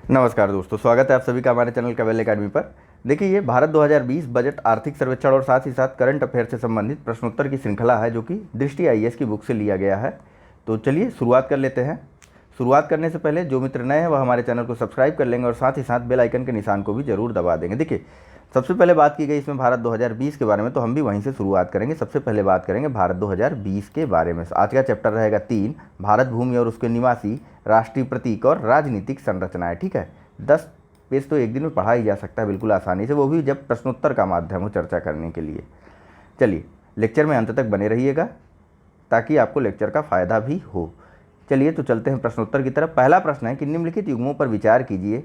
नमस्कार दोस्तों, स्वागत है आप सभी का हमारे चैनल कैवेल एकेडमी पर। देखिए, ये भारत 2020 बजट आर्थिक सर्वेक्षण और साथ ही साथ करंट अफेयर से संबंधित प्रश्नोत्तर की श्रृंखला है, जो कि दृष्टि आईएएस की बुक से लिया गया है। तो चलिए शुरुआत कर लेते हैं। शुरुआत करने से पहले जो मित्र नए हैं वह हमारे चैनल को सब्सक्राइब कर लेंगे और साथ ही साथ बेल आइकन के निशान को भी जरूर दबा देंगे। देखिए, सबसे पहले बात की गई इसमें भारत 2020 के बारे में, तो हम भी वहीं से शुरुआत करेंगे। सबसे पहले बात करेंगे भारत 2020 के बारे में। आज का चैप्टर रहेगा 3, भारत भूमि और उसके निवासी, राष्ट्रीय प्रतीक और राजनीतिक संरचनाएं। ठीक है, 10 पेज तो एक दिन में पढ़ा ही जा सकता है बिल्कुल आसानी से, वो भी जब प्रश्नोत्तर का माध्यम हो चर्चा करने के लिए। चलिए, लेक्चर में अंत तक बने रहिएगा ताकि आपको लेक्चर का फ़ायदा भी हो। चलिए तो चलते हैं प्रश्नोत्तर की तरफ। पहला प्रश्न है कि निम्नलिखित युग्मों पर विचार कीजिए।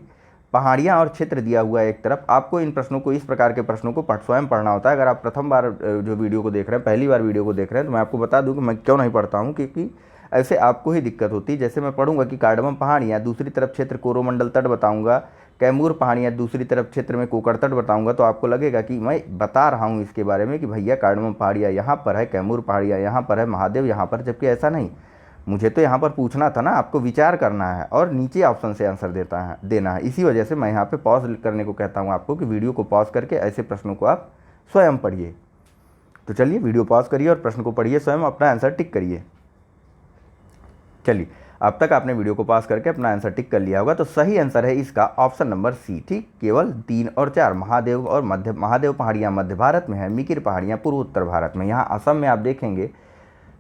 पहाड़ियाँ और क्षेत्र दिया हुआ है एक तरफ। आपको इन प्रश्नों को, इस प्रकार के प्रश्नों को स्वयं पढ़ना होता है। अगर आप प्रथम बार जो वीडियो को देख रहे हैं, पहली बार वीडियो को देख रहे हैं, तो मैं आपको बता दूं कि मैं क्यों नहीं पढ़ता हूं, क्योंकि ऐसे आपको ही दिक्कत होती है। जैसे मैं पढ़ूंगा कि कार्डमम पहाड़ियाँ, दूसरी तरफ क्षेत्र कोरोमंडल तट बताऊंगा, कैमूर पहाड़ियाँ दूसरी तरफ क्षेत्र में कोकड़ तट बताऊंगा, तो आपको लगेगा कि मैं बता रहा हूँ इसके बारे में कि भैया कार्डमम पहाड़ियाँ यहाँ पर है, कैमूर पहाड़ियाँ यहाँ पर है, महादेव यहाँ पर। जबकि ऐसा नहीं, मुझे तो यहाँ पर पूछना था ना, आपको विचार करना है और नीचे ऑप्शन से आंसर देना है। इसी वजह से मैं यहाँ पे पॉज करने को कहता हूँ आपको कि वीडियो को पॉज करके ऐसे प्रश्नों को आप स्वयं पढ़िए। तो चलिए, वीडियो पॉज करिए और प्रश्न को पढ़िए, स्वयं अपना आंसर टिक करिए। चलिए, अब तक आपने वीडियो को पास करके अपना आंसर टिक कर लिया होगा। तो सही आंसर है इसका ऑप्शन नंबर सी। ठीक, केवल 3 और 4, महादेव और महादेव पहाड़ियाँ मध्य भारत में है, मिकिर पहाड़ियाँ पूर्व उत्तर भारत में। यहाँ असम में आप देखेंगे,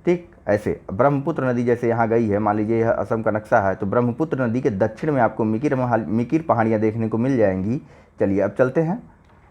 ठीक, ऐसे ब्रह्मपुत्र नदी जैसे यहाँ गई है, मान लीजिए यह असम का नक्शा है, तो ब्रह्मपुत्र नदी के दक्षिण में आपको मिकिर पहाड़ियाँ देखने को मिल जाएंगी। चलिए अब चलते हैं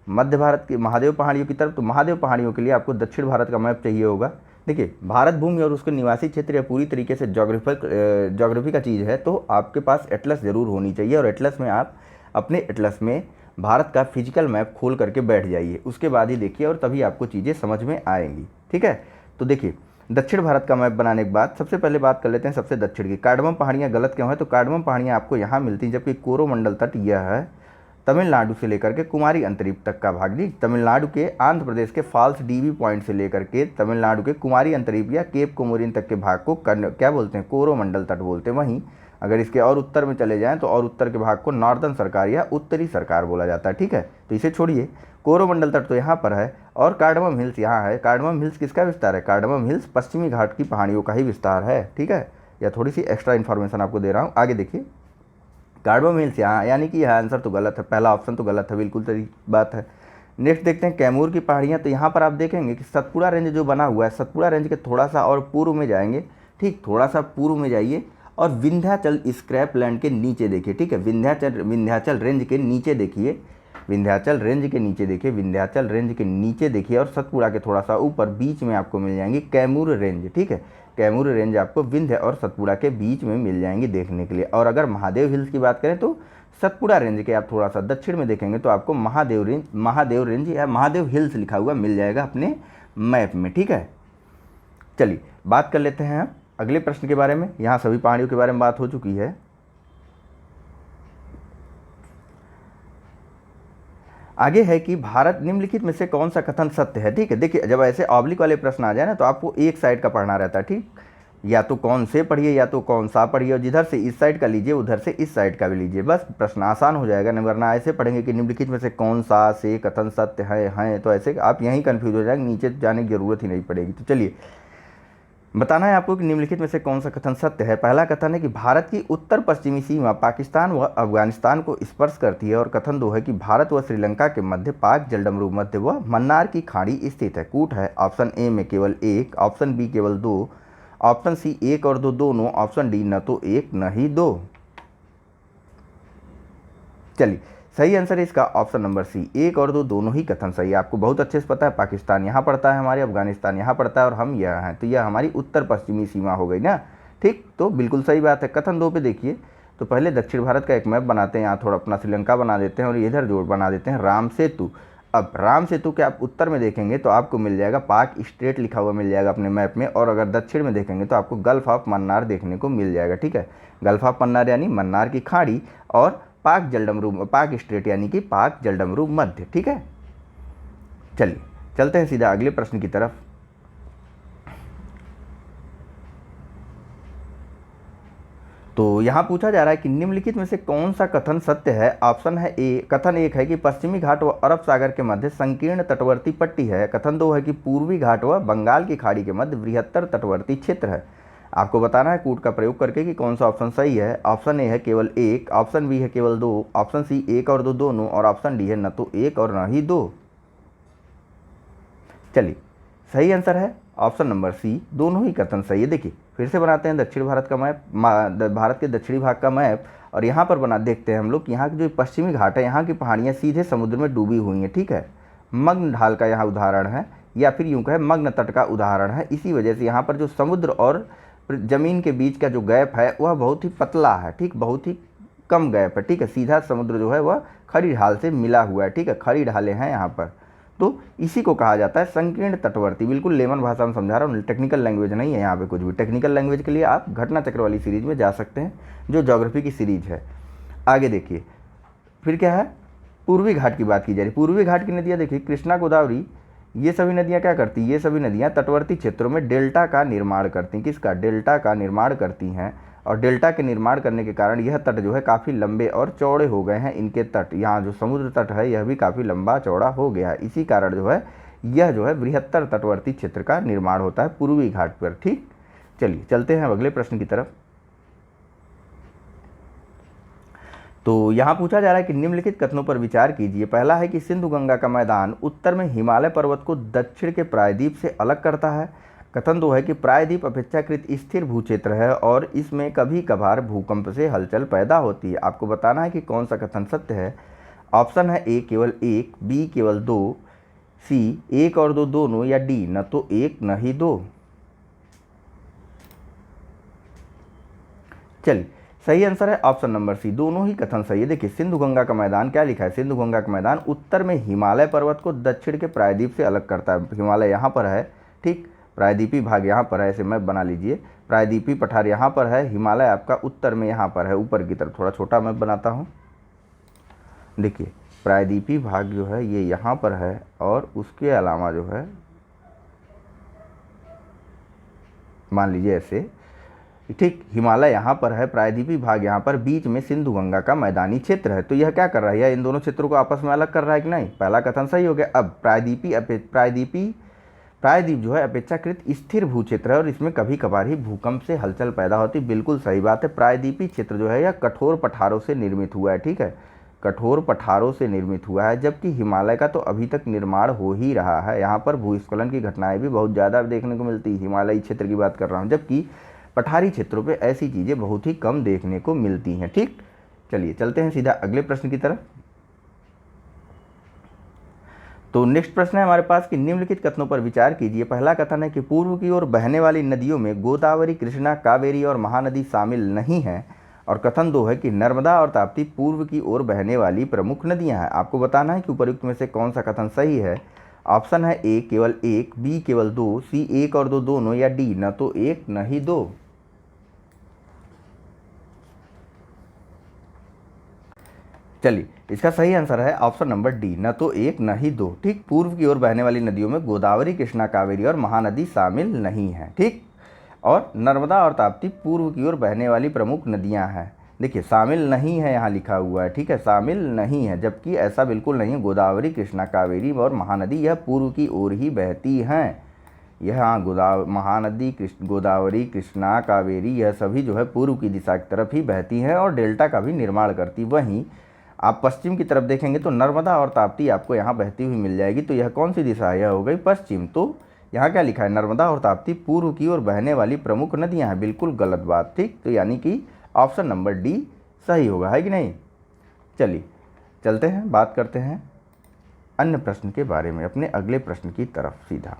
मध्य भारत की महादेव पहाड़ियों की तरफ। तो महादेव पहाड़ियों के लिए आपको दक्षिण भारत का मैप चाहिए होगा। देखिए, भारत भूमि और उसके निवासी क्षेत्र या पूरी तरीके से ज्योग्राफी का चीज़ है, तो आपके पास एटलस ज़रूर होनी चाहिए। और एटलस में आप अपने एटलस में भारत का फिजिकल मैप खोल करके बैठ जाइए, उसके बाद ही देखिए, और तभी आपको चीज़ें समझ में आएंगी। ठीक है, तो देखिए, दक्षिण भारत का मैप बनाने के बाद सबसे पहले बात कर लेते हैं सबसे दक्षिण की। कार्डमम पहाड़ियाँ गलत क्यों है? तो कार्डमम पहाड़ियाँ आपको यहाँ मिलती हैं, जबकि कोरोमंडल तट यह है तमिलनाडु से लेकर के कुमारी अंतरीप तक का भाग। जी, तमिलनाडु के आंध्र प्रदेश के फॉल्स डीवी पॉइंट से लेकर के तमिलनाडु के कुमारी अंतरीप या केप कोमोरिन तक के भाग को क्या बोलते हैं? कोरोमंडल तट बोलते हैं। वहीं अगर इसके और उत्तर में चले जाएं तो और उत्तर के भाग को नॉर्दर्न सरकार या उत्तरी सरकार बोला जाता है। ठीक है, तो इसे छोड़िए, कोरोमंडल तट तो यहाँ पर है और कार्डमम हिल्स यहाँ है। कार्डमम हिल्स किसका विस्तार है? कार्डमम हिल्स पश्चिमी घाट की पहाड़ियों का ही विस्तार है। ठीक है, या थोड़ी सी एक्स्ट्रा इन्फॉर्मेशन आपको दे रहा हूँ। आगे देखिए, कार्डमम हिल्स यहाँ, यानी कि यह आंसर तो गलत है, पहला ऑप्शन तो गलत है, बिल्कुल सही बात है। नेक्स्ट देखते हैं कैमूर की पहाड़ियाँ। तो यहाँ पर आप देखेंगे कि सतपुड़ा रेंज जो बना हुआ है, सतपुड़ा रेंज के थोड़ा सा और पूर्व में जाएंगे, ठीक, थोड़ा सा पूर्व में जाइए और विंध्याचल स्क्रैप लैंड के नीचे देखिए। ठीक है, विंध्याचल रेंज के नीचे देखिए, विंध्याचल रेंज के नीचे देखिए, विंध्याचल रेंज के नीचे देखिए, और सतपुड़ा के थोड़ा सा ऊपर बीच में आपको मिल जाएंगी कैमूर रेंज। ठीक है, कैमूर रेंज आपको विंध्य और सतपुड़ा के बीच में मिल जाएंगी देखने के लिए। और अगर महादेव हिल्स की बात करें तो सतपुड़ा रेंज के आप थोड़ा सा दक्षिण में देखेंगे तो आपको महादेव रेंज या महादेव हिल्स लिखा हुआ मिल जाएगा अपने मैप में। ठीक है, चलिए बात कर लेते हैं अगले प्रश्न के बारे में। यहाँ सभी पहाड़ियों के बारे में बात हो चुकी है। आगे है कि भारत निम्नलिखित में से कौन सा कथन सत्य है? ठीक है, देखिए, जब ऐसे ऑब्लिक वाले प्रश्न आ जाए ना, तो आपको एक साइड का पढ़ना रहता है। ठीक, या तो कौन से पढ़िए या तो कौन सा पढ़िए, और जिधर से इस साइड का लीजिए उधर से इस साइड का भी लीजिए, बस प्रश्न आसान हो जाएगा। वरना ऐसे पढ़ेंगे कि निम्नलिखित में से कौन सा से कथन सत्य है, तो ऐसे आप यहीं कन्फ्यूज हो जाएंगे, नीचे जाने की जरूरत ही नहीं पड़ेगी। तो चलिए, बताना है आपको कि निम्नलिखित में से कौन सा कथन सत्य है। पहला कथन है कि भारत की उत्तर पश्चिमी सीमा पाकिस्तान व अफगानिस्तान को स्पर्श करती है, और कथन 2 है कि भारत व श्रीलंका के मध्य पाक जलडमरू मध्य व मन्नार की खाड़ी स्थित है। कूट है ऑप्शन ए में केवल 1, ऑप्शन बी केवल 2, ऑप्शन सी 1 और 2 दोनों, ऑप्शन डी न तो 1 न ही 2। चलिए, सही आंसर है इसका ऑप्शन नंबर सी, 1 और 2 दोनों ही कथन सही है। आपको बहुत अच्छे से पता है, पाकिस्तान यहाँ पड़ता है हमारे, अफगानिस्तान यहाँ पड़ता है और हम यहाँ हैं, तो यह हमारी उत्तर पश्चिमी सीमा हो गई ना। ठीक, तो बिल्कुल सही बात है। कथन 2 पे देखिए, तो पहले दक्षिण भारत का एक मैप बनाते हैं, यहाँ थोड़ा अपना श्रीलंका बना देते हैं और इधर जोड़ बना देते हैं राम सेतु। अब राम सेतु के आप उत्तर में देखेंगे तो आपको मिल जाएगा पाक स्ट्रेट लिखा हुआ मिल जाएगा अपने मैप में, और अगर दक्षिण में देखेंगे तो आपको गल्फ ऑफ मन्नार देखने को मिल जाएगा। ठीक है, गल्फ ऑफ मन्नार यानी मन्नार की खाड़ी, और पाक स्ट्रेट यानी कि पाक जलडमरू मध्य। ठीक है, चलिए चलते हैं सीधा अगले प्रश्न की तरफ। तो यहाँ पूछा जा रहा है कि निम्नलिखित में से कौन सा कथन सत्य है। ऑप्शन है ए, कथन एक है कि पश्चिमी घाट व अरब सागर के मध्य संकीर्ण तटवर्ती पट्टी है। कथन दो है कि पूर्वी घाट व बंगाल की खाड़ी के मध्य बृहत्तर तटवर्ती क्षेत्र है। आपको बताना है कूट का प्रयोग करके कि कौन सा ऑप्शन सही है। ऑप्शन ए है केवल एक, ऑप्शन बी है केवल दो, ऑप्शन सी एक और दो दोनों, और ऑप्शन डी है न तो एक और न ही दो। चलिए, सही आंसर है ऑप्शन नंबर सी, दोनों ही कथन सही है। देखिए फिर से बनाते हैं दक्षिण भारत का मैप, भारत के दक्षिणी भाग का मैप, और यहाँ पर बना देखते हैं हम लोग कि यहाँ की जो पश्चिमी घाट है, यहाँ की पहाड़ियाँ सीधे समुद्र में डूबी हुई हैं, ठीक है। मग्न ढाल का यहाँ उदाहरण है, या फिर यूँ कहें मग्न तट का उदाहरण है। इसी वजह से यहाँ पर जो समुद्र और ज़मीन के बीच का जो गैप है वह बहुत ही पतला है, ठीक, बहुत ही कम गैप है, ठीक है। सीधा समुद्र जो है वह खड़ी ढाल से मिला हुआ है, ठीक है, खड़ी ढालें हैं यहाँ पर। तो इसी को कहा जाता है संकीर्ण तटवर्ती। बिल्कुल लेमन भाषा में समझा रहा हूँ, टेक्निकल लैंग्वेज नहीं है यहाँ पे कुछ भी। टेक्निकल लैंग्वेज के लिए आप घटना चक्र वाली सीरीज में जा सकते हैं, जो ज्योग्राफी की सीरीज है। आगे देखिए, फिर क्या है, पूर्वी घाट की बात की जा रही। पूर्वी घाट की नदियाँ देखिए, कृष्णा गोदावरी, ये सभी नदियाँ क्या करती हैं, ये सभी नदियाँ तटवर्ती क्षेत्रों में डेल्टा का निर्माण करती हैं। किसका, डेल्टा का निर्माण करती हैं। और डेल्टा के निर्माण करने के कारण यह तट जो है काफ़ी लंबे और चौड़े हो गए हैं। इनके तट, यहाँ जो समुद्र तट है यह भी काफ़ी लंबा चौड़ा हो गया है। इसी कारण जो है यह जो है बृहत्तर तटवर्ती क्षेत्र का निर्माण होता है पूर्वी घाट पर, ठीक। चलिए चलते हैं अगले प्रश्न की तरफ। तो यहाँ पूछा जा रहा है कि निम्नलिखित कथनों पर विचार कीजिए। पहला है कि सिंधु गंगा का मैदान उत्तर में हिमालय पर्वत को दक्षिण के प्रायद्वीप से अलग करता है। कथन दो है कि प्रायद्वीप अपेक्षाकृत स्थिर भूक्षेत्र है और इसमें कभी कभार भूकंप से हलचल पैदा होती है। आपको बताना है कि कौन सा कथन सत्य है। ऑप्शन है ए केवल एक, बी केवल दो, सी एक और दो दोनों, या डी न तो एक न ही दो। चलिए, सही आंसर है ऑप्शन नंबर सी, दोनों ही कथन सही है। देखिए सिंधु गंगा का मैदान क्या लिखा है, सिंधु गंगा का मैदान उत्तर में हिमालय पर्वत को दक्षिण के प्रायद्वीप से अलग करता है। हिमालय यहाँ पर है, ठीक, प्रायद्वीपी भाग यहाँ पर है, ऐसे मैप बना लीजिए। प्रायद्वीपी पठार यहाँ पर है, हिमालय आपका उत्तर में यहाँ पर है, ऊपर की तरफ। थोड़ा छोटा मैप बनाता हूँ। देखिए प्रायद्वीपी भाग जो है ये यहाँ पर है, और उसके अलावा जो है मान लीजिए ऐसे, ठीक, हिमालय यहाँ पर है, प्रायद्वीपी भाग यहाँ पर, बीच में सिंधु गंगा का मैदानी क्षेत्र है। तो यह क्या कर रहा है, यह इन दोनों क्षेत्रों को आपस में अलग कर रहा है कि नहीं। पहला कथन सही हो गया। अब प्रायद्वीप जो है अपेक्षाकृत स्थिर भूक्षेत्र है और इसमें कभी कभार ही भूकंप से हलचल पैदा होती। बिल्कुल सही बात है। प्रायद्वीपी क्षेत्र जो है यह कठोर पठारों से निर्मित हुआ है, ठीक है, कठोर पठारों से निर्मित हुआ है। जबकि हिमालय का तो अभी तक निर्माण हो ही रहा है। यहाँ पर भूस्खलन की घटनाएं भी बहुत ज़्यादा देखने को मिलती है। हिमालयी क्षेत्र की बात कर रहा हूँ, जबकि पठारी क्षेत्रों पे ऐसी चीज़ें बहुत ही कम देखने को मिलती हैं, ठीक। चलिए चलते हैं सीधा अगले प्रश्न की तरफ। तो नेक्स्ट प्रश्न है हमारे पास कि निम्नलिखित कथनों पर विचार कीजिए। पहला कथन है कि पूर्व की ओर बहने वाली नदियों में गोदावरी, कृष्णा, कावेरी और महानदी शामिल नहीं है। और कथन दो है कि नर्मदा और ताप्ती पूर्व की ओर बहने वाली प्रमुख नदियां हैं। आपको बताना है कि उपर्युक्त में से कौन सा कथन सही है। ऑप्शन है ए केवल एक, बी केवल दो, सी एक और दो दोनों, या डी न तो एक न ही दो। चलिए, इसका सही आंसर है ऑप्शन नंबर डी, न तो एक न ही दो, ठीक। पूर्व की ओर बहने वाली नदियों में गोदावरी, कृष्णा, कावेरी और महानदी शामिल नहीं है, ठीक। और नर्मदा और ताप्ती पूर्व की ओर बहने वाली प्रमुख नदियां हैं। देखिए शामिल नहीं है यहाँ लिखा हुआ है, ठीक है, शामिल नहीं है, जबकि ऐसा बिल्कुल नहीं है। गोदावरी, कृष्णा, कावेरी और महानदी यह पूर्व की ओर ही बहती हैं। यह महानदी, गोदावरी, कृष्णा, कावेरी यह सभी जो है पूर्व की दिशा की तरफ ही बहती हैं और डेल्टा का भी निर्माण करती। वहीं आप पश्चिम की तरफ देखेंगे तो नर्मदा और ताप्ती आपको यहाँ बहती हुई मिल जाएगी। तो यह कौन सी दिशा है, यह हो गई पश्चिम। तो यहाँ क्या लिखा है, नर्मदा और ताप्ती पूर्व की ओर बहने वाली प्रमुख नदियाँ हैं। बिल्कुल गलत बात, ठीक। तो यानी कि ऑप्शन नंबर डी सही होगा, है कि नहीं। चलिए चलते हैं, बात करते हैं अन्य प्रश्न के बारे में, अपने अगले प्रश्न की तरफ सीधा।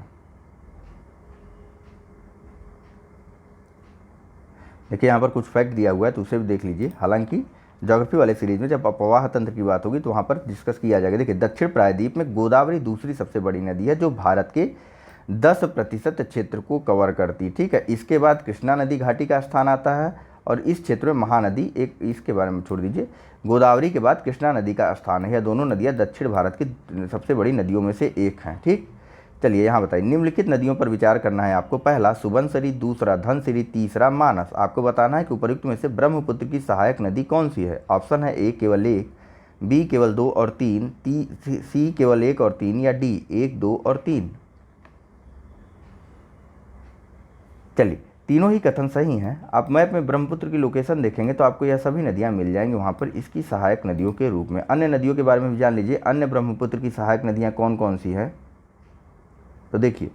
देखिए यहाँ पर कुछ फैक्ट दिया हुआ है तो उसे भी देख लीजिए। हालांकि ज्योग्राफी वाले सीरीज में जब अपवाह तंत्र की बात होगी तो वहाँ पर डिस्कस किया जाएगा। देखिए दक्षिण प्रायद्वीप में गोदावरी दूसरी सबसे बड़ी नदी है जो भारत के 10% क्षेत्र को कवर करती है, ठीक है। इसके बाद कृष्णा नदी घाटी का स्थान आता है और इस क्षेत्र में महानदी एक, इसके बारे में छोड़ दीजिए। गोदावरी के बाद कृष्णा नदी का स्थान है। यह दोनों नदियाँ दक्षिण भारत की सबसे बड़ी नदियों में से एक हैं, ठीक। चलिए यहाँ बताइए, निम्नलिखित नदियों पर विचार करना है आपको। पहला सुबनसिरी, दूसरा धनसिरी, तीसरा मानस। आपको बताना है कि उपयुक्त में से ब्रह्मपुत्र की सहायक नदी कौन सी है। ऑप्शन है ए केवल एक, बी केवल 2 और 3, सी केवल 1 और 3, या डी 1, 2 और 3। चलिए, तीनों ही कथन सही हैं। आप मैप में ब्रह्मपुत्र की लोकेशन देखेंगे तो आपको यह सभी नदियां मिल जाएंगी वहां पर इसकी सहायक नदियों के रूप में। अन्य नदियों के बारे में भी जान लीजिए, अन्य ब्रह्मपुत्र की सहायक नदियां कौन कौन सी है। तो देखिए,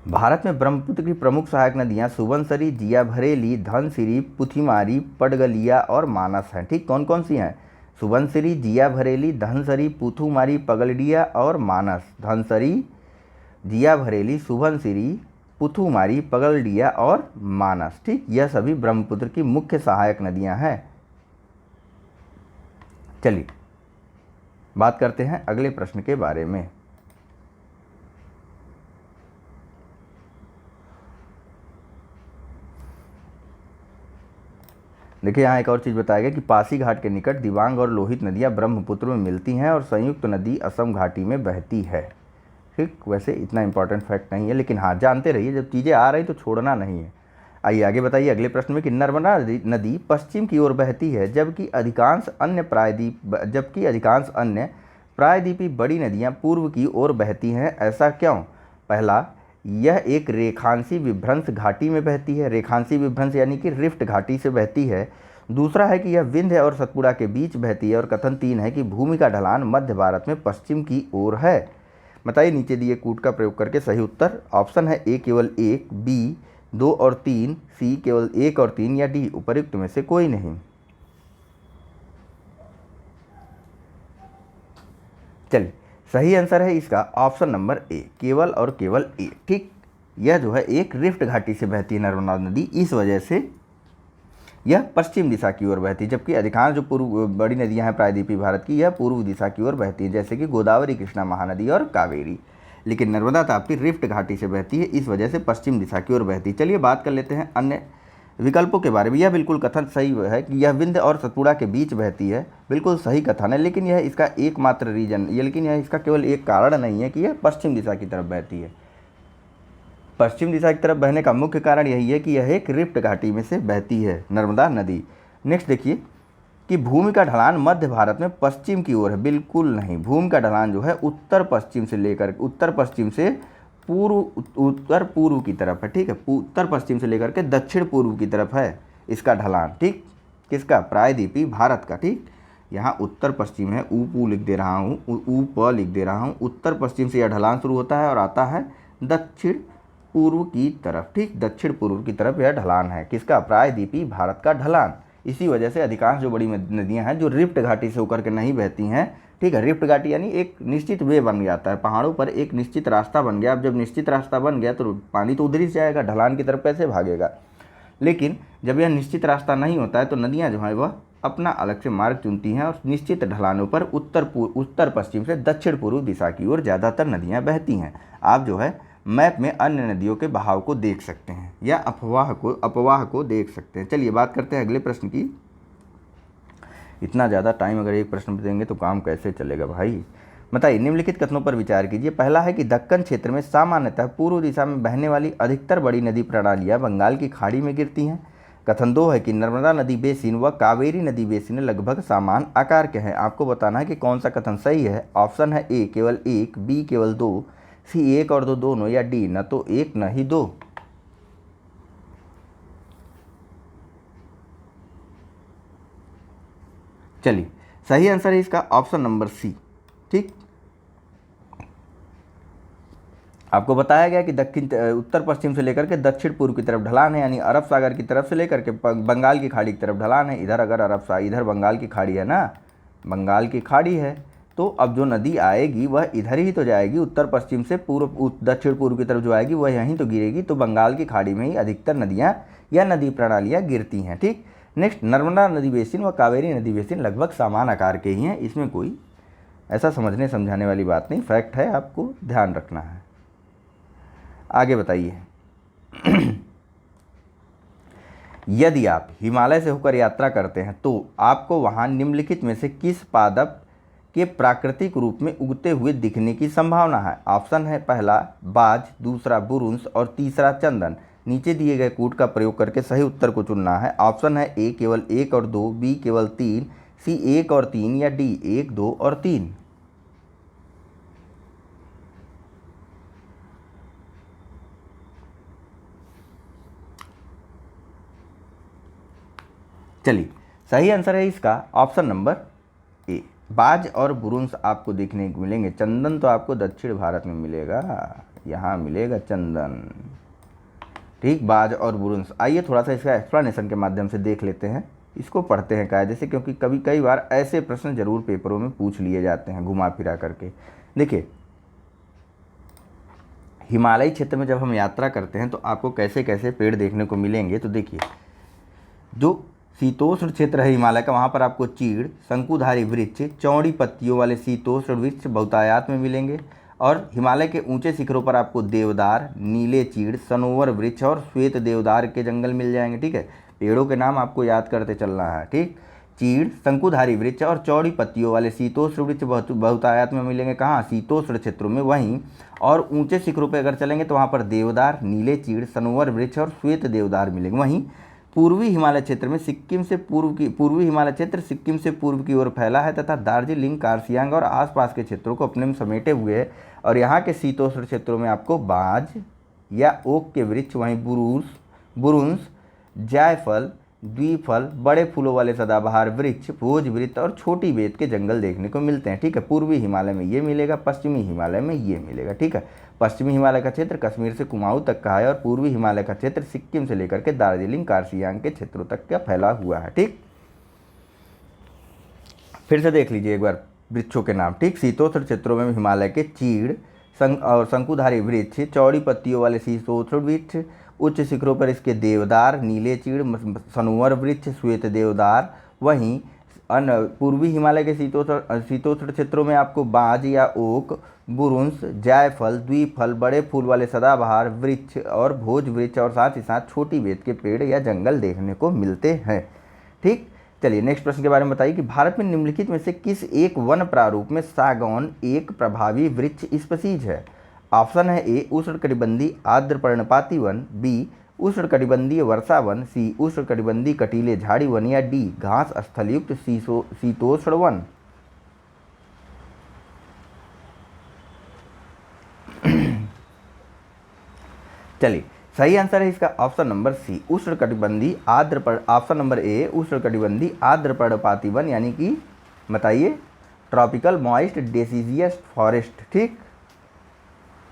भारत में ब्रह्मपुत्र की प्रमुख सहायक नदियां सुबनसिरी, जियाभरेली, धनसिरी, पुथिमारी, पडगलिया और मानस हैं। ठीक, कौन कौन सी हैं? सुबनसिरी, जियाभरेली, धनसिरी, पुथुमारी, पगलडिया और मानस। धनसिरी, जियाभरेली, सुबनसिरी, पुथुमारी, पगलडिया और मानस। ठीक, यह सभी ब्रह्मपुत्र की मुख्य सहायक नदियां हैं। चलिए बात करते हैं अगले प्रश्न के बारे में। देखिए, यहाँ एक और चीज़ बताया गया कि पासी घाट के निकट दिबांग और लोहित नदियाँ ब्रह्मपुत्र में मिलती हैं और संयुक्त नदी असम घाटी में बहती है। ठीक, वैसे इतना इंपॉर्टेंट फैक्ट नहीं है, लेकिन हाँ जानते रहिए, जब चीज़ें आ रही तो छोड़ना नहीं है। आइए आगे बताइए अगले प्रश्न में कि नर्मदा नदी पश्चिम की ओर बहती है जबकि अधिकांश अन्य प्रायद्वीपी बड़ी नदियाँ पूर्व की ओर बहती हैं, ऐसा क्यों? पहला, यह एक रेखांशी विभ्रंश घाटी में बहती है। रेखांशी विभ्रंश यानी कि रिफ्ट घाटी से बहती है। दूसरा है कि यह विंध्य और सतपुड़ा के बीच बहती है। और कथन 3 है कि भूमि का ढलान मध्य भारत में पश्चिम की ओर है। बताइए नीचे दिए कूट का प्रयोग करके सही उत्तर। ऑप्शन है ए केवल 1, बी 2 और 3, सी केवल 1 और 3, या डी उपर्युक्त में से कोई नहीं। चलिए, सही आंसर है इसका ऑप्शन नंबर ए, केवल और केवल ए। ठीक, यह जो है एक रिफ्ट घाटी से बहती है नर्मदा नदी, इस वजह से यह पश्चिम दिशा की ओर बहती है, जबकि अधिकांश जो पूर्व बड़ी नदियां हैं प्रायद्वीपीय भारत की, यह पूर्व दिशा की ओर बहती है, जैसे कि गोदावरी, कृष्णा, महानदी और कावेरी। लेकिन नर्मदा ताप्ती रिफ्ट घाटी से बहती है, इस वजह से पश्चिम दिशा की ओर बहती है। चलिए बात कर लेते हैं अन्य विकल्पों के बारे में। यह बिल्कुल कथन सही है कि यह विंध्य और सतपुड़ा के बीच बहती है, बिल्कुल सही कथन है, लेकिन यह इसका एकमात्र रीजन, लेकिन यह इसका केवल एक कारण नहीं है कि यह पश्चिम दिशा की तरफ बहती है। पश्चिम दिशा की तरफ बहने का मुख्य कारण यही है कि यह एक रिफ्ट घाटी में से बहती है नर्मदा नदी। नेक्स्ट देखिए कि भूमि का ढलान मध्य भारत में पश्चिम की ओर है, बिल्कुल नहीं। भूमि का ढलान जो है उत्तर पश्चिम से उत्तर पूर्व की तरफ है। ठीक है, उत्तर पश्चिम से लेकर के दक्षिण पूर्व की तरफ है इसका ढलान। ठीक, किसका? प्रायद्वीपी भारत का। ठीक, यहाँ उत्तर पश्चिम है, ऊ लिख दे रहा हूँ, ऊ प लिख दे रहा हूँ। उत्तर पश्चिम से यह ढलान शुरू होता है और आता है दक्षिण पूर्व की तरफ। ठीक, दक्षिण पूर्व की तरफ यह ढलान है, किसका? प्रायद्वीपी भारत का ढलान। इसी वजह से अधिकांश जो बड़ी नदियां हैं जो रिफ्ट घाटी से होकर के नहीं बहती हैं, ठीक है, रिफ्ट घाटी यानी एक निश्चित वे बन जाता है, पहाड़ों पर एक निश्चित रास्ता बन गया। अब जब निश्चित रास्ता बन गया तो पानी तो उधर ही से जाएगा, ढलान की तरफ कैसे भागेगा। लेकिन जब यह निश्चित रास्ता नहीं होता है तो नदियाँ जो हैं वह अपना अलग से मार्ग चुनती हैं और निश्चित ढलानों पर उत्तर पश्चिम से दक्षिण पूर्व दिशा की ओर ज़्यादातर नदियाँ बहती हैं। आप जो है मैप में अन्य नदियों के बहाव को देख सकते हैं या अपवाह को देख सकते हैं। चलिए बात करते हैं अगले प्रश्न की। इतना ज़्यादा टाइम अगर एक प्रश्न पर देंगे तो काम कैसे चलेगा भाई। बताइए, निम्नलिखित कथनों पर विचार कीजिए। पहला है कि दक्कन क्षेत्र में सामान्यतः पूर्व दिशा में बहने वाली अधिकतर बड़ी नदी प्रणालियाँ बंगाल की खाड़ी में गिरती हैं। कथन 2 है कि नर्मदा नदी बेसिन व कावेरी नदी बेसिन लगभग समान आकार के हैं। आपको बताना है कि कौन सा कथन सही है। ऑप्शन है ए केवल 1, बी केवल 2, सी 1 और 2 दोनों, या डी न तो 1 न ही 2। चलिए, सही आंसर है इसका ऑप्शन नंबर सी। ठीक, आपको बताया गया कि उत्तर पश्चिम से लेकर के दक्षिण पूर्व की तरफ ढलान है, यानी अरब सागर की तरफ से लेकर के बंगाल की खाड़ी की तरफ ढलान है। इधर अगर इधर बंगाल की खाड़ी है ना, बंगाल की खाड़ी है, तो अब जो नदी आएगी वह इधर ही तो जाएगी, उत्तर पश्चिम से दक्षिण पूर्व की तरफ जो आएगी वह यहीं तो गिरेगी। तो बंगाल की खाड़ी में ही अधिकतर नदियाँ या नदी प्रणालियाँ गिरती हैं। ठीक, नेक्स्ट, नर्मदा नदी बेसिन व कावेरी नदी बेसिन लगभग समान आकार के ही हैं। इसमें कोई ऐसा समझने समझाने वाली बात नहीं, फैक्ट है, आपको ध्यान रखना है। आगे बताइए। यदि आप हिमालय से होकर यात्रा करते हैं तो आपको वहां निम्नलिखित में से किस पादप के प्राकृतिक रूप में उगते हुए दिखने की संभावना है? ऑप्शन है पहला बाज, दूसरा बुरुंश और तीसरा चंदन। नीचे दिए गए कूट का प्रयोग करके सही उत्तर को चुनना है। ऑप्शन है ए केवल 1 और 2, बी केवल 3, सी 1 और 3 या डी 1, 2 और 3। चलिए, सही आंसर है इसका ऑप्शन नंबर ए, बाज और बुरुंश आपको देखने को मिलेंगे। चंदन तो आपको दक्षिण भारत में मिलेगा, यहाँ मिलेगा चंदन। ठीक, बाज और बुरुंश। आइए थोड़ा सा इसका एक्सप्लेनेशन के माध्यम से देख लेते हैं, इसको पढ़ते हैं कायदे से, क्योंकि कई बार ऐसे प्रश्न जरूर पेपरों में पूछ लिए जाते हैं घुमा फिरा करके। देखिए, हिमालयी क्षेत्र में जब हम यात्रा करते हैं तो आपको कैसे कैसे पेड़ देखने को मिलेंगे। तो देखिए, जो शीतोष्ण क्षेत्र है हिमालय का, वहाँ पर आपको चीड़, शंकुधारी वृक्ष, चौड़ी पत्तियों वाले शीतोष्ण वृक्ष बहुतायत में मिलेंगे। और हिमालय के ऊंचे शिखरों पर आपको देवदार, नीले चीड़, सनोवर वृक्ष और श्वेत देवदार के जंगल मिल जाएंगे। ठीक है, पेड़ों के नाम आपको याद करते चलना है। ठीक, चीड़, शंकुधारी वृक्ष और चौड़ी पत्तियों वाले शीतोष्ण वृक्ष बहुतायत में मिलेंगे। कहाँ? शीतोष्ण क्षेत्रों में। वहीं और ऊंचे शिखरों पर अगर चलेंगे तो वहाँ पर देवदार, नीले चीड़, सनोवर वृक्ष और श्वेत देवदार मिलेंगे। वहीं पूर्वी हिमालय क्षेत्र में पूर्वी हिमालय क्षेत्र सिक्किम से पूर्व की ओर फैला है तथा दार्जिलिंग, कार्सियांग और आसपास के क्षेत्रों को अपने में समेटे हुए है। और यहाँ के शीतोष्ण क्षेत्रों में आपको बाज या ओक के वृक्ष, वहीं बुरुंश, जायफल, द्विफल, बड़े फूलों वाले सदाबहार वृक्ष, भोज वृक्ष और छोटी बेत के जंगल देखने को मिलते हैं। ठीक है, पूर्वी हिमालय में ये मिलेगा, पश्चिमी हिमालय में ये मिलेगा। ठीक है, पश्चिमी हिमालय का क्षेत्र कश्मीर से कुमाऊं तक का है और पूर्वी हिमालय का क्षेत्र सिक्किम से लेकर के दार्जिलिंग, कार्सियांग के क्षेत्रों तक का फैला हुआ है। ठीक, फिर से देख लीजिए एक बार वृक्षों के नाम। ठीक, शीतोष्ण क्षेत्रों में हिमालय के चीड़ और शंकुधारी वृक्ष, चौड़ी पत्तियों वाले शीतोष्ण वृक्ष, उच्च शिखरों पर इसके देवदार, नीले चीड़, सनोवर वृक्ष, श्वेत देवदार। वहीं पूर्वी हिमालय के शीतोष्ण क्षेत्रों में आपको बाज या ओक, बुरुंश, जायफल, द्विफल, बड़े फूल वाले सदाबहार वृक्ष और भोज वृक्ष और साथ ही साथ छोटी बेत के पेड़ या जंगल देखने को मिलते हैं। ठीक, चलिए नेक्स्ट प्रश्न के बारे में बताइए कि भारत में निम्नलिखित में से किस एक वन प्रारूप में सागौन एक प्रभावी वृक्ष स्पीशीज है? ऑप्शन है ए उष्णकटिबंधीय आर्द्र पर्णपाती वन, बी उष्णकटिबंधीय वर्षा वन, सी उष्णकटिबंधीय कटीले झाड़ी वन या डी घास स्थलयुक्त शीतोष्ण वन। चलिए, सही आंसर है इसका ऑप्शन नंबर सी, उष्णकटिबंधीय ऑप्शन नंबर ए उष्णकटिबंधीय आर्द्र पर्णपाती वन, यानी कि बताइए ट्रॉपिकल मॉइस्ट डेसिडियस फॉरेस्ट। ठीक,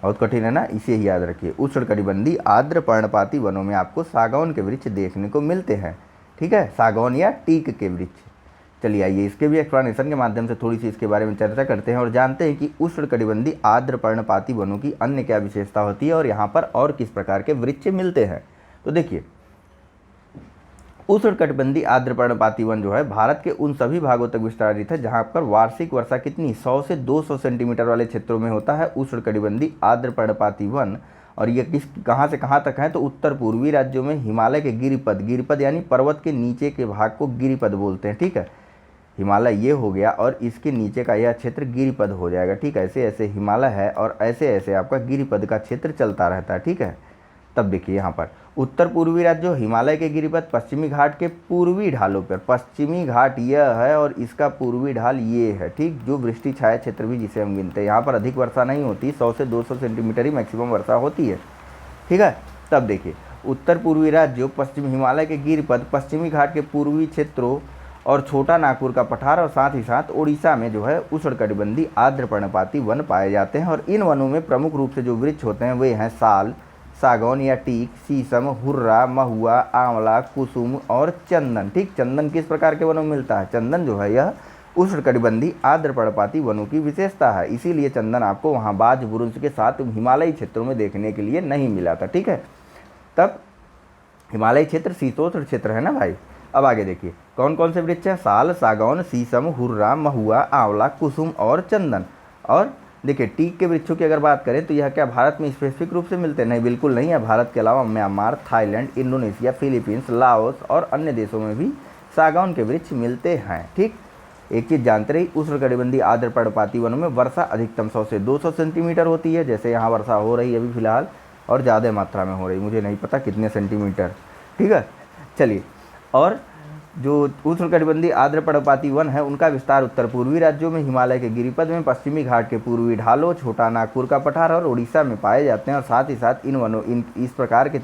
बहुत कठिन है ना, इसे ही याद रखिए। उष्णकटिबंधीय आर्द्र पर्णपाती वनों में आपको सागौन के वृक्ष देखने को मिलते हैं। ठीक है, सागौन या टीक के वृक्ष। चलिए आइए इसके भी एक्सप्लेनेशन के माध्यम से थोड़ी सी इसके बारे में चर्चा करते हैं और जानते हैं कि उष्णकटिबंधीय आर्द्र पर्णपाती वनों की अन्य क्या विशेषता होती है और यहाँ पर और किस प्रकार के वृक्ष मिलते हैं। तो देखिए, उष्णकटिबंधीय आर्द्र पर्णपाती वन जो है भारत के उन सभी भागों तक विस्तारित है जहाँ पर वार्षिक वर्षा कितनी 100 से 200 सेंटीमीटर वाले क्षेत्रों में होता है उष्णकटिबंधीय आर्द्र पर्णपाती वन। और ये कहाँ से कहाँ तक है? तो उत्तर पूर्वी राज्यों में हिमालय के गिरिपद यानी पर्वत के नीचे के भाग को गिरिपद बोलते हैं। ठीक है, हिमालय ये हो गया और इसके नीचे का यह क्षेत्र गिरिपद हो जाएगा। ठीक है, ऐसे ऐसे हिमालय है और ऐसे ऐसे आपका गिरिपद का क्षेत्र चलता रहता है। ठीक है, तब देखिए यहाँ पर उत्तर पूर्वी राज्यों हिमालय के गिरिपद पश्चिमी घाट के पूर्वी ढालों पर, पश्चिमी घाट यह है और इसका पूर्वी ढाल ये है। ठीक, जो वृष्टि छाया क्षेत्र भी जिसे हम गिनते हैं, यहाँ पर अधिक वर्षा नहीं होती, 100 से 200 सेंटीमीटर ही मैक्सिमम वर्षा होती है। ठीक है, तब देखिए उत्तर पूर्वी राज्यों पश्चिम हिमालय के गिरिपद, पश्चिमी घाट के पूर्वी क्षेत्रों और छोटा नागपुर का पठार और साथ ही साथ उड़ीसा में जो है उष्णकटिबंधीय आर्द्र पर्णपाती वन पाए जाते हैं। और इन वनों में प्रमुख रूप से जो वृक्ष होते हैं वे हैं साल, सागौन या टीक, शीशम, हुर्रा, महुआ, आंवला, कुसुम और चंदन। ठीक, चंदन किस प्रकार के वनों में मिलता है? चंदन जो है यह उष्णकटिबंधीय आर्द्र पर्णपाती वनों की विशेषता है, इसीलिए चंदन आपको वहाँ बाज बुरुंश के साथ हिमालयी क्षेत्रों में देखने के लिए नहीं मिला था। ठीक है, तब हिमालयी क्षेत्र शीतोष्ण क्षेत्र है ना भाई। अब आगे देखिए कौन कौन से वृक्ष हैं? साल, सागौन, शीशम, हुर्रा, महुआ, आंवला, कुसुम और चंदन। और देखिए टीक के वृक्षों की अगर बात करें तो यह क्या भारत में स्पेसिफिक रूप से मिलते हैं? नहीं, बिल्कुल नहीं है। भारत के अलावा Myanmar, Thailand, Indonesia, Philippines, Laos और अन्य देशों में भी सागौन के वृक्ष मिलते हैं। ठीक, एक चीज़ जानते रही, उष्णकटिबंधीय आर्द्र पर्णपाती वनों में वर्षा अधिकतम 100 से 200 सेंटीमीटर होती है, जैसे यहाँ वर्षा हो रही है अभी फिलहाल, और ज़्यादा मात्रा में हो रही, मुझे नहीं पता कितने सेंटीमीटर, ठीक है। चलिए, और जो उष्णकटिबंधीय आर्द्र पर्णपाती वन है उनका विस्तार उत्तर पूर्वी राज्यों में, हिमालय के गिरिपद में, पश्चिमी घाट के पूर्वी ढालों, छोटा नागपुर का पठार और उड़ीसा में पाए जाते हैं। और साथ ही साथ इस प्रकार के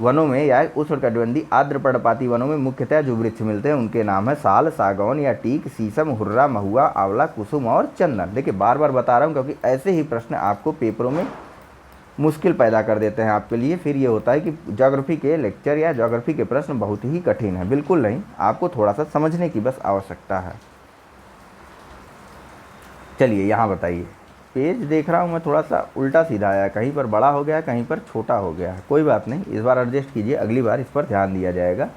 वनों में या उष्णकटिबंधीय आर्द्र पर्णपाती वनों में मुख्यतः जो वृक्ष मिलते हैं उनके नाम है साल, सागौन या टीक, शीशम, हुर्रा, महुआ, आंवला, कुसुम और चंदन। देखिए बार बार बता रहा हूँ क्योंकि ऐसे ही प्रश्न आपको पेपरों में मुश्किल पैदा कर देते हैं आपके लिए। फिर ये होता है कि ज्योग्राफी के लेक्चर या ज्योग्राफी के प्रश्न बहुत ही कठिन है, बिल्कुल नहीं, आपको थोड़ा सा समझने की बस आवश्यकता है। चलिए यहाँ बताइए, पेज देख रहा हूँ मैं थोड़ा सा उल्टा सीधा आया, कहीं पर बड़ा हो गया है, कहीं पर छोटा हो गया है, कोई बात नहीं, इस बार एडजस्ट कीजिए, अगली बार इस पर ध्यान दिया जाएगा।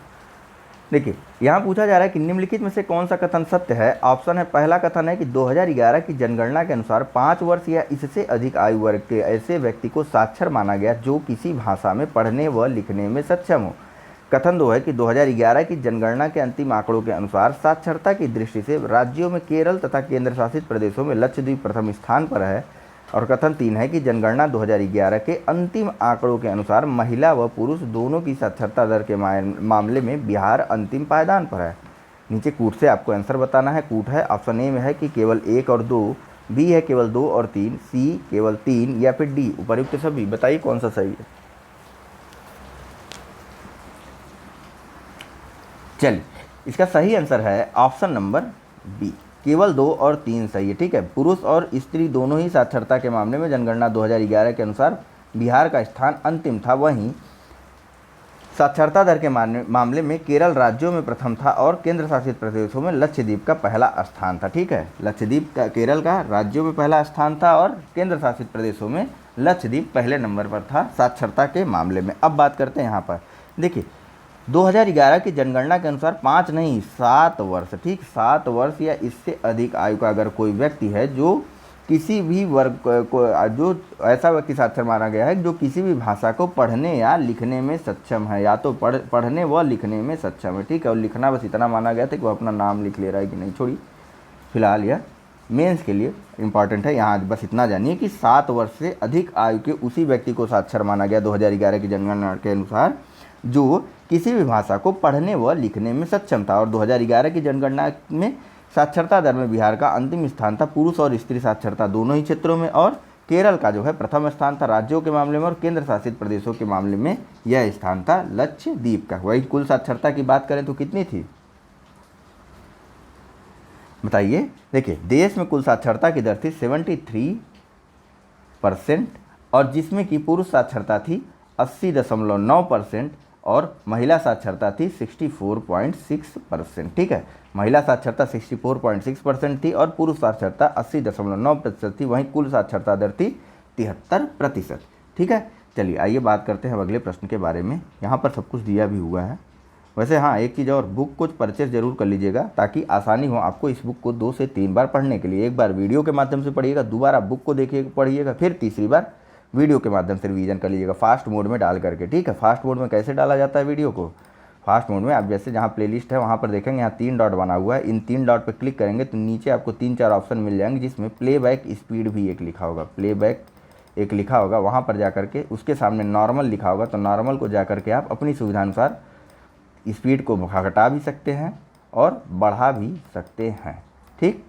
देखिए यहाँ पूछा जा रहा है कि निम्नलिखित में से कौन सा कथन सत्य है। ऑप्शन है, पहला कथन है कि 2011 की जनगणना के अनुसार 5 वर्ष या इससे अधिक आयु वर्ग के ऐसे व्यक्ति को साक्षर माना गया जो किसी भाषा में पढ़ने व लिखने में सक्षम हो। कथन 2 है कि 2011 की जनगणना के अंतिम आंकड़ों के अनुसार साक्षरता की दृष्टि से राज्यों में केरल तथा केंद्र शासित प्रदेशों में लक्षद्वीप प्रथम स्थान पर है। और कथन 3 है कि जनगणना 2011 के अंतिम आंकड़ों के अनुसार महिला व पुरुष दोनों की साक्षरता दर के मामले में बिहार अंतिम पायदान पर है। नीचे कूट से आपको आंसर बताना है। कूट है, ऑप्शन ए में है कि केवल 1 और 2, बी है केवल 2 और 3, सी केवल 3 या फिर डी उपर्युक्त सभी। बताइए कौन सा सही है। चलिए इसका सही आंसर है ऑप्शन नंबर बी, केवल 2 और 3 सही है, ठीक है। पुरुष और स्त्री दोनों ही साक्षरता के मामले में जनगणना 2011 के अनुसार बिहार का स्थान अंतिम था। वहीं साक्षरता दर के मामले में केरल राज्यों में प्रथम था और केंद्र शासित प्रदेशों में लक्षद्वीप का पहला स्थान था, ठीक है। लक्षद्वीप का केरल का राज्यों में पहला स्थान था और केंद्र शासित प्रदेशों में लक्षद्वीप पहले नंबर पर था साक्षरता के मामले में। अब बात करते हैं यहाँ पर, देखिए 2011 की जनगणना के अनुसार 5 नहीं 7 वर्ष, ठीक, 7 वर्ष या इससे अधिक आयु का अगर कोई व्यक्ति है जो किसी भी वर्ग को, जो ऐसा व्यक्ति साक्षर माना गया है जो किसी भी भाषा को पढ़ने या लिखने में सक्षम है, या तो पढ़ने व लिखने में सक्षम है, ठीक है। और लिखना बस इतना माना गया था कि वो अपना नाम लिख ले रहा है कि नहीं, छोड़िए, फिलहाल यह मेंस के लिए इंपॉर्टेंट है। यहाँ बस इतना जानिए कि 7 वर्ष से अधिक आयु के उसी व्यक्ति को साक्षर माना गया 2011 की जनगणना के अनुसार जो किसी भी भाषा को पढ़ने व लिखने में सक्षम था। और 2011 की जनगणना में साक्षरता दर में बिहार का अंतिम स्थान था, पुरुष और स्त्री साक्षरता दोनों ही क्षेत्रों में, और केरल का जो है प्रथम स्थान था राज्यों के मामले में, और केंद्र शासित प्रदेशों के मामले में यह स्थान था लक्षद्वीप का। वही कुल साक्षरता की बात करें तो कितनी थी बताइए। देखिए देश में कुल साक्षरता की दर थी 73% और जिसमें कि पुरुष साक्षरता थी 80.9% और महिला साक्षरता थी 64.6%, ठीक है। महिला साक्षरता 64.6% थी और पुरुष साक्षरता 80.9% थी। वहीं कुल साक्षरता दर थी 73%, ठीक है। चलिए आइए बात करते हैं अब अगले प्रश्न के बारे में। यहाँ पर सब कुछ दिया भी हुआ है। वैसे हाँ, एक चीज़ और, बुक को परचेज जरूर कर लीजिएगा ताकि आसानी हो आपको इस बुक को 2 से 3 बार पढ़ने के लिए। एक बार वीडियो के माध्यम से पढ़िएगा, दोबारा बुक को देखिए पढ़िएगा, फिर तीसरी बार वीडियो के माध्यम से रिवीजन कर लीजिएगा फास्ट मोड में डाल करके, ठीक है। फास्ट मोड में कैसे डाला जाता है वीडियो को? फास्ट मोड में आप जैसे जहाँ प्लेलिस्ट है वहाँ पर देखेंगे, यहाँ 3 डॉट बना हुआ है, इन 3 डॉट पर क्लिक करेंगे तो नीचे आपको 3-4 ऑप्शन मिल जाएंगे जिसमें प्लेबैक स्पीड भी एक लिखा होगा, प्लेबैक एक लिखा होगा। वहाँ पर जा करके उसके सामने नॉर्मल लिखा होगा, तो नॉर्मल को जा करके आप अपनी सुविधानुसार स्पीड को घटा भी सकते हैं और बढ़ा भी सकते हैं, ठीक।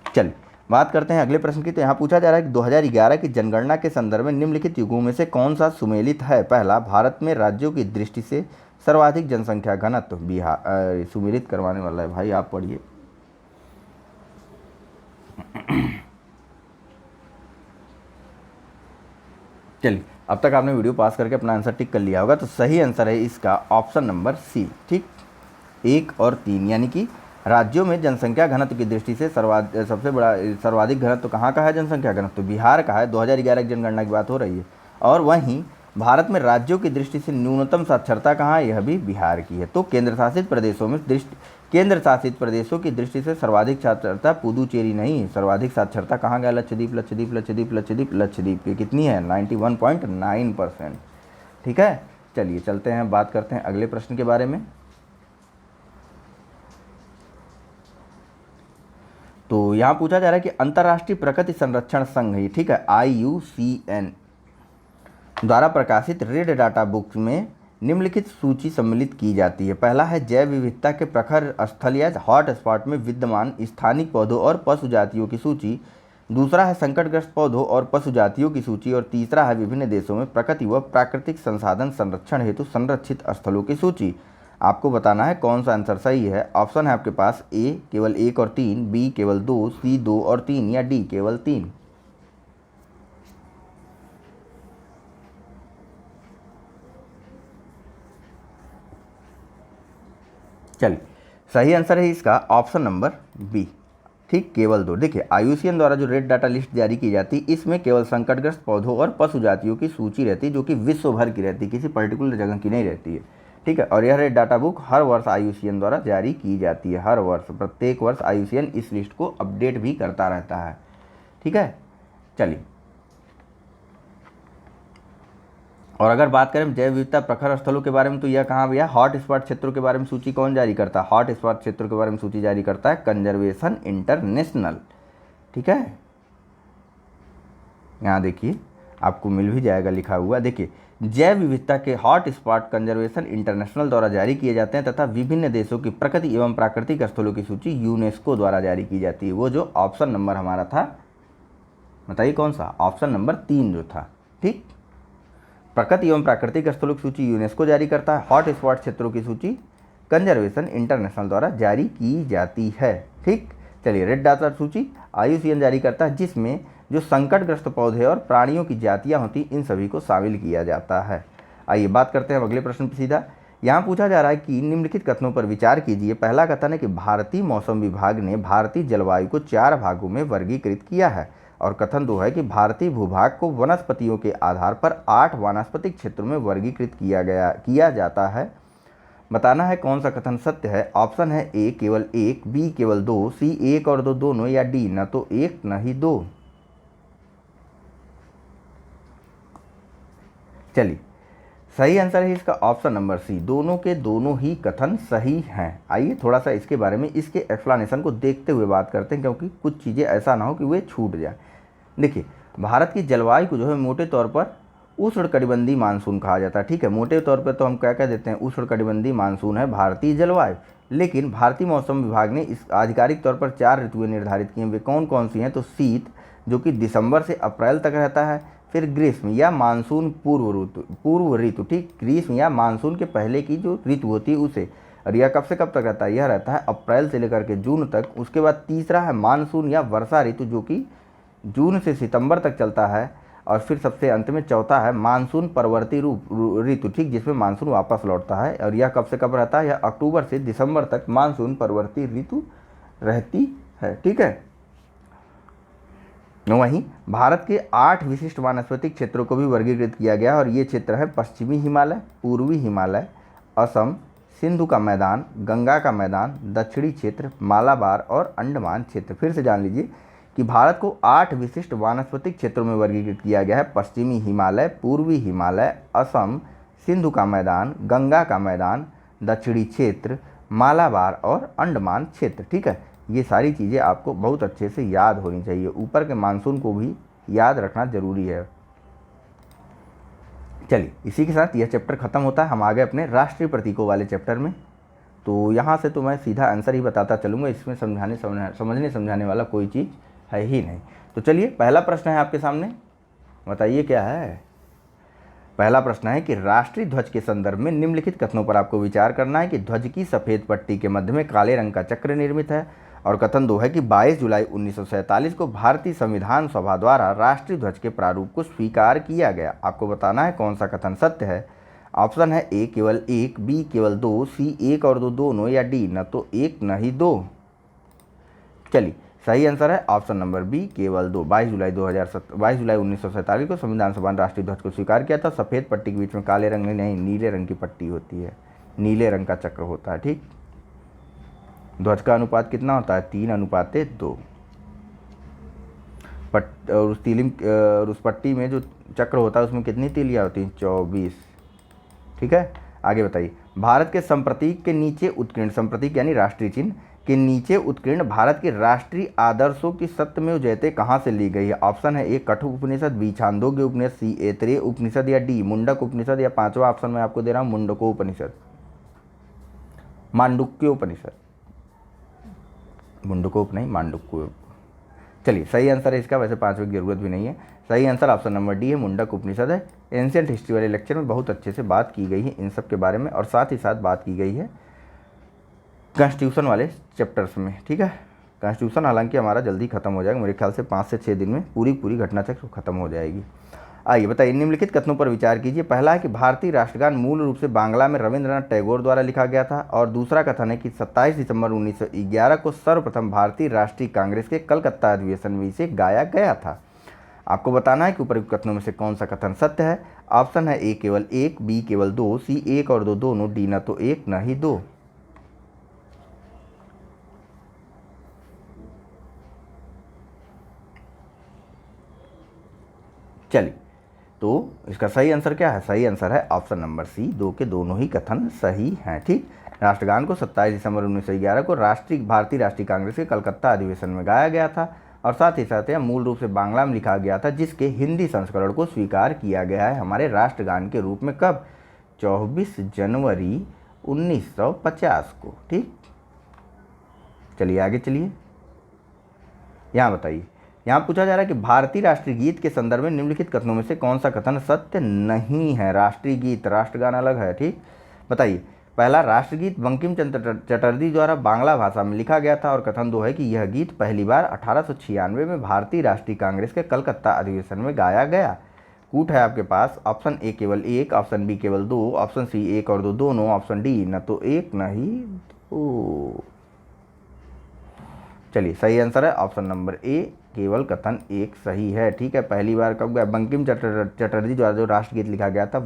चलिए बात करते हैं अगले प्रश्न की। तो यहाँ पूछा जा रहा है कि 2011 की जनगणना के संदर्भ में निम्नलिखित युगों में से कौन सा सुमेलित है। पहला, भारत में राज्यों की दृष्टि से सर्वाधिक जनसंख्या घनत्व बिहार। सुमेलित करवाने वाला है भाई, आप पढ़िए। चलिए अब तक आपने वीडियो पास करके अपना आंसर टिक कर लिया होगा, तो सही आंसर है इसका ऑप्शन नंबर सी, ठीक, 1 और 3। यानी कि राज्यों में जनसंख्या घनत्व की दृष्टि से सबसे बड़ा सर्वाधिक घनत्व कहाँ का है? जनसंख्या घनत्व बिहार का है, 2011 की जनगणना की बात हो रही है। और वहीं भारत में राज्यों की दृष्टि से न्यूनतम साक्षरता कहाँ है? यह भी बिहार की है। तो केंद्र शासित प्रदेशों की दृष्टि से सर्वाधिक साक्षरता पुदुचेरी नहीं, सर्वाधिक साक्षरता कहाँ गया? लक्षद्वीप की कितनी है? 91.9%, ठीक है। चलिए चलते हैं, बात करते हैं अगले प्रश्न के बारे में। तो यहाँ पूछा जा रहा है कि अंतर्राष्ट्रीय प्रकृति संरक्षण संघ, ये ठीक है, IUCN द्वारा प्रकाशित रेड डाटा बुक में निम्नलिखित सूची सम्मिलित की जाती है। पहला है जैव विविधता के प्रखर स्थल या हॉट स्पॉट में विद्यमान स्थानिक पौधों और पशु जातियों की सूची, दूसरा है संकटग्रस्त पौधों और पशु जातियों की सूची, और तीसरा है विभिन्न देशों में प्रकृति व प्राकृतिक संसाधन संरक्षण हेतु संरक्षित स्थलों की सूची। आपको बताना है कौन सा आंसर सही है। ऑप्शन है आपके पास ए केवल 1 और 3, बी केवल 2, सी 2 और 3 या डी केवल 3। चलिए, सही आंसर है इसका ऑप्शन नंबर बी, ठीक, केवल 2। देखिए, IUCN द्वारा जो रेड डाटा लिस्ट जारी की जाती है इसमें केवल संकटग्रस्त पौधों और पशु जातियों की सूची रहती है, जो कि विश्व भर की रहती है, किसी पर्टिकुलर जगह की नहीं रहती है, ठीक है। और यह रेड डाटा बुक हर वर्ष IUCN द्वारा जारी की जाती है, हर वर्ष, प्रत्येक वर्ष IUCN इस लिस्ट को अपडेट भी करता रहता है, ठीक है। चलिए, और अगर बात करें जैव विविधता प्रखर स्थलों के बारे में, तो यह कहाँ भैया, हॉट स्पॉट क्षेत्रों के बारे में सूची कौन जारी करता है? हॉट स्पॉट क्षेत्रों के बारे में सूची जारी करता है कंजर्वेशन इंटरनेशनल, ठीक है। यहाँ देखिए, आपको मिल भी जाएगा लिखा हुआ। देखिए, जैव विविधता के हॉट स्पॉट कंजर्वेशन इंटरनेशनल द्वारा जारी किए जाते हैं तथा विभिन्न देशों की प्रकृति एवं प्राकृतिक स्थलों की सूची यूनेस्को द्वारा जारी की जाती है। वो जो ऑप्शन नंबर हमारा था, बताइए कौन सा, ऑप्शन नंबर 3 जो था, ठीक। प्रकृति एवं प्राकृतिक स्थलों की सूची यूनेस्को जारी करता है, हॉट स्पॉट क्षेत्रों की सूची कंजर्वेशन इंटरनेशनल द्वारा जारी की जाती है, ठीक। चलिए, रेड डाटा सूची IUCN जारी करता है, जिसमें जो संकटग्रस्त पौधे और प्राणियों की जातियां होती इन सभी को शामिल किया जाता है। आइए बात करते हैं अगले प्रश्न पर सीधा। यहाँ पूछा जा रहा है कि निम्नलिखित कथनों पर विचार कीजिए। पहला कथन है कि भारतीय मौसम विभाग ने भारतीय जलवायु को 4 भागों में वर्गीकृत किया है, और कथन 2 है कि भारतीय भूभाग को वनस्पतियों के आधार पर 8 वानस्पतिक क्षेत्रों में वर्गीकृत किया जाता है। बताना है कौन सा कथन सत्य है। ऑप्शन है ए केवल 1, बी केवल 2, सी 1 और 2 दोनों, या डी न तो 1 न ही 2। चलिए, सही आंसर है इसका ऑप्शन नंबर सी, दोनों के दोनों ही कथन सही हैं। आइए थोड़ा सा इसके बारे में, इसके एक्सप्लेनेशन को देखते हुए बात करते हैं, क्योंकि कुछ चीज़ें ऐसा ना हो कि वे छूट जाए। देखिए, भारत की जलवायु को जो है मोटे तौर पर उष्णकटिबंधीय मानसून कहा जाता है, ठीक है। मोटे तौर पर तो हम क्या कह देते हैं, उष्णकटिबंधीय मानसून है भारतीय जलवायु। लेकिन भारतीय मौसम विभाग ने इस आधिकारिक तौर पर 4 ऋतुएं निर्धारित की हैं। वे कौन कौन सी हैं? तो शीत, जो कि दिसंबर से अप्रैल तक रहता है, फिर ग्रीष्म या मानसून पूर्व ऋतु, ठीक, ग्रीष्म या मानसून के पहले की जो ऋतु होती है उसे, और यह कब से कब तक रहता है? यह रहता है अप्रैल से लेकर के जून तक। उसके बाद तीसरा है मानसून या वर्षा ऋतु, जो कि जून से सितंबर तक चलता है, और फिर सबसे अंत में चौथा है मानसून परवर्ती ऋतु, ठीक, जिसमें मानसून वापस लौटता है, और यह कब से कब रहता है? यह अक्टूबर से दिसंबर तक मानसून परवर्ती ऋतु रहती है, ठीक है। वहीं भारत के 8 विशिष्ट वानस्पतिक क्षेत्रों को भी वर्गीकृत किया गया, और ये क्षेत्र है पश्चिमी हिमालय, पूर्वी हिमालय, असम, सिंधु का मैदान, गंगा का मैदान, दक्षिणी क्षेत्र, मालाबार और अंडमान क्षेत्र। फिर से जान लीजिए कि भारत को 8 विशिष्ट वानस्पतिक क्षेत्रों में वर्गीकृत किया गया है। पश्चिमी हिमालय, पूर्वी हिमालय, असम, सिंधु का मैदान, गंगा का मैदान, दक्षिणी क्षेत्र, मालाबार और अंडमान क्षेत्र, ठीक है। ये सारी चीज़ें आपको बहुत अच्छे से याद होनी चाहिए। ऊपर के मानसून को भी याद रखना जरूरी है। चलिए, इसी के साथ यह चैप्टर खत्म होता है। हम आ गए अपने राष्ट्रीय प्रतीकों वाले चैप्टर में। तो यहाँ से तो मैं सीधा आंसर ही बताता चलूँगा, इसमें समझने समझाने वाला कोई चीज़ है ही नहीं। तो चलिए, पहला प्रश्न है आपके सामने, बताइए क्या है। पहला प्रश्न है कि राष्ट्रीय ध्वज के संदर्भ में निम्नलिखित कथनों पर आपको विचार करना है कि ध्वज की सफ़ेद पट्टी के मध्य में काले रंग का चक्र निर्मित है, और कथन 2 है कि 22 जुलाई 1947 को भारतीय संविधान सभा द्वारा राष्ट्रीय ध्वज के प्रारूप को स्वीकार किया गया। आपको बताना है कौन सा कथन सत्य है। ऑप्शन है ए केवल 1, बी केवल 2, सी 1 और 2 दोनों, या डी न तो 1 न ही 2। चलिए, सही आंसर है ऑप्शन नंबर बी, केवल 2। 22 जुलाई 1947 को संविधान सभा ने राष्ट्रीय ध्वज को स्वीकार किया था। सफ़ेद पट्टी के बीच में काले रंग नहीं, नीले रंग की पट्टी होती है, नीले रंग का चक्र होता है, ठीक। ध्वज का अनुपात कितना होता है? 3:2। और उस पट्टी में जो चक्र होता है उसमें कितनी तीलियाँ होती हैं? 24, ठीक है। आगे बताइए, भारत के संप्रतीक के नीचे उत्कीर्ण, संप्रतीक यानी राष्ट्रीय चिन्ह के नीचे उत्कीर्ण भारत के राष्ट्रीय आदर्शों की सत्यमेव जयते कहाँ से ली गई है? ऑप्शन है ए कठोप उपनिषद, बी छांदोग्य उपनिषद, सी ऐतरेय उपनिषद या डी मुंडक उपनिषद या पांचवा ऑप्शन मैं आपको दे रहा हूँ मुंडकोपनिषद, मांडुक्योपनिषद, मुंडकोप नहीं मांडुक्यो। चलिए सही आंसर है इसका, वैसे पांचवे की जरूरत भी नहीं है। सही आंसर ऑप्शन नंबर डी है, मुंडक उपनिषद है। एंशिएंट हिस्ट्री वाले लेक्चर में बहुत अच्छे से बात की गई है इन सब के बारे में, और साथ ही साथ बात की गई है कॉन्स्टिट्यूशन वाले चैप्टर्स में, ठीक है। कॉन्स्टिट्यूशन हालांकि हमारा जल्दी खत्म हो जाएगा, मेरे ख्याल से 5 से 6 दिन में पूरी घटना चक्र खत्म हो जाएगी। आइए बताइए, निम्नलिखित कथनों पर विचार कीजिए। पहला है कि भारतीय राष्ट्रगान मूल रूप से बांग्ला में रविंद्रनाथ टैगोर द्वारा लिखा गया था, और दूसरा कथन है कि 27 दिसंबर 1911 को सर्वप्रथम भारतीय राष्ट्रीय कांग्रेस के कलकत्ता अधिवेशन में इसे गाया गया था। आपको बताना है कि उपरोक्त कथनों में से कौन सा कथन सत्य है। ऑप्शन है ए केवल 1, बी केवल 2, सी 1 और 2 दोनों, डी न तो 1 न ही 2। चलिए, तो इसका सही आंसर क्या है? सही आंसर है ऑप्शन नंबर सी, 2 के दोनों ही कथन सही हैं, ठीक। राष्ट्रगान को 27 दिसंबर 1911 को भारतीय राष्ट्रीय कांग्रेस के कलकत्ता अधिवेशन में गाया गया था, और साथ ही साथ यह मूल रूप से बांग्ला में लिखा गया था, जिसके हिंदी संस्करण को स्वीकार किया गया है हमारे राष्ट्रगान के रूप में कब? 24 जनवरी 1950 को, ठीक। चलिए आगे चलिए, यहाँ बताइए। यहाँ पूछा जा रहा है कि भारतीय राष्ट्रीय गीत के संदर्भ में निम्नलिखित कथनों में से कौन सा कथन सत्य नहीं है? राष्ट्रीय गीत, राष्ट्रगान अलग है, ठीक। बताइए। पहला, राष्ट्रगीत बंकिम चंद्र चटर्जी द्वारा बांग्ला भाषा में लिखा गया था, और कथन 2 है कि यह गीत पहली बार 1896 में भारतीय राष्ट्रीय कांग्रेस के कलकत्ता अधिवेशन में गाया गया। कूट है आपके पास, ऑप्शन ए केवल 1, ऑप्शन बी केवल 2, ऑप्शन सी 1 और 2 दोनों, ऑप्शन डी न तो 1 न ही 2। चलिए सही आंसर है ऑप्शन नंबर ए, केवल कथन 1 सही है, ठीक है। पहली बार कब गया? बंकिम चटर्जी द्वारा जो राष्ट्रगीत लिखा गया था,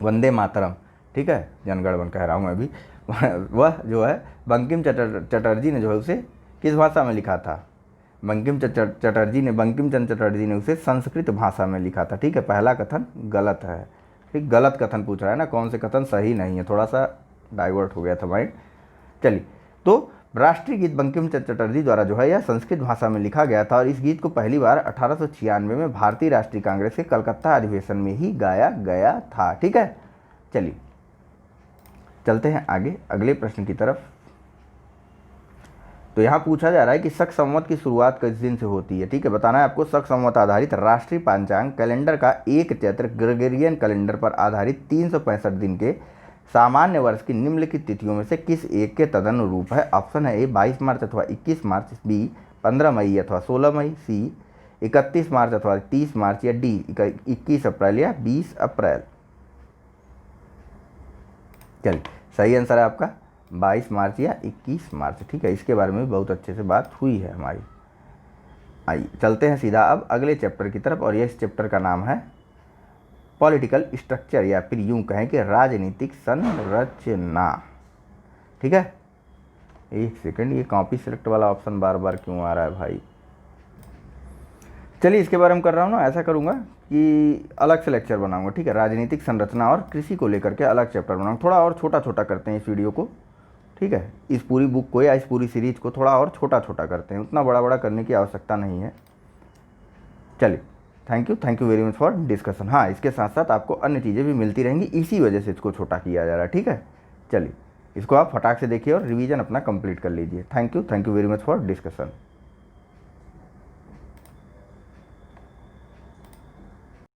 वंदे मातरम, ठीक है, जनगण मन कह रहा हूँ मैं अभी वह जो है बंकिम चटर्जी ने जो है उसे किस भाषा में लिखा था? बंकिम चंद्र चटर्जी ने उसे संस्कृत भाषा में लिखा था, ठीक है। पहला कथन गलत है, ठीक, गलत कथन पूछ रहा है ना, कौन से कथन सही नहीं है, थोड़ा सा डाइवर्ट हो गया था माइंड। चलिए, तो राष्ट्रीय गीत बंकिम चंद्र चटर्जी द्वारा जो है यह संस्कृत भाषा में लिखा गया था, और इस गीत को पहली बार 1896 में भारतीय राष्ट्रीय कांग्रेस के कलकत्ता अधिवेशन में ही गाया गया था, ठीक है। चलिए चलते हैं आगे अगले प्रश्न की तरफ। तो यहाँ पूछा जा रहा है कि शक संवत की शुरुआत किस दिन से होती है, ठीक है। बताना है आपको, शक संवत आधारित राष्ट्रीय पांचांग कैलेंडर का एक चैत्र ग्रेगोरियन कैलेंडर पर आधारित 365 दिन के सामान्य वर्ष की निम्नलिखित तिथियों में से किस एक के तदनुरूप है? ऑप्शन है ए 22 मार्च अथवा 21 मार्च, बी 15 मई अथवा 16 मई, सी 31 मार्च अथवा 30 मार्च, या डी 21 अप्रैल या 20 अप्रैल। चलिए सही आंसर है आपका 22 मार्च या 21 मार्च, ठीक है। इसके बारे में भी बहुत अच्छे से बात हुई है हमारी। आइए चलते हैं सीधा अब अगले चैप्टर की तरफ, और इस चैप्टर का नाम है पॉलिटिकल स्ट्रक्चर, या फिर यूं कहें कि राजनीतिक संरचना, ठीक है। एक सेकंड, ये कॉपी सेलेक्ट वाला ऑप्शन बार बार क्यों आ रहा है भाई? चलिए इसके बारे में कर रहा हूँ ना, ऐसा करूँगा कि अलग से लेक्चर बनाऊंगा, ठीक है। राजनीतिक संरचना और कृषि को लेकर के अलग चैप्टर बनाऊंगा, थोड़ा और छोटा छोटा करते हैं इस वीडियो को, ठीक है। इस पूरी बुक को या इस पूरी सीरीज को थोड़ा और छोटा छोटा करते हैं, उतना बड़ा बड़ा करने की आवश्यकता नहीं है। चलिए thank you very much for discussion. हाँ, इसके साथ साथ आपको अन्य चीज़ें भी मिलती रहेंगी, इसी वजह से इसको छोटा किया जा रहा है, ठीक है। चलिए इसको आप फटाक से देखिए और रिवीजन अपना कंप्लीट कर लीजिए। Thank you very much for discussion.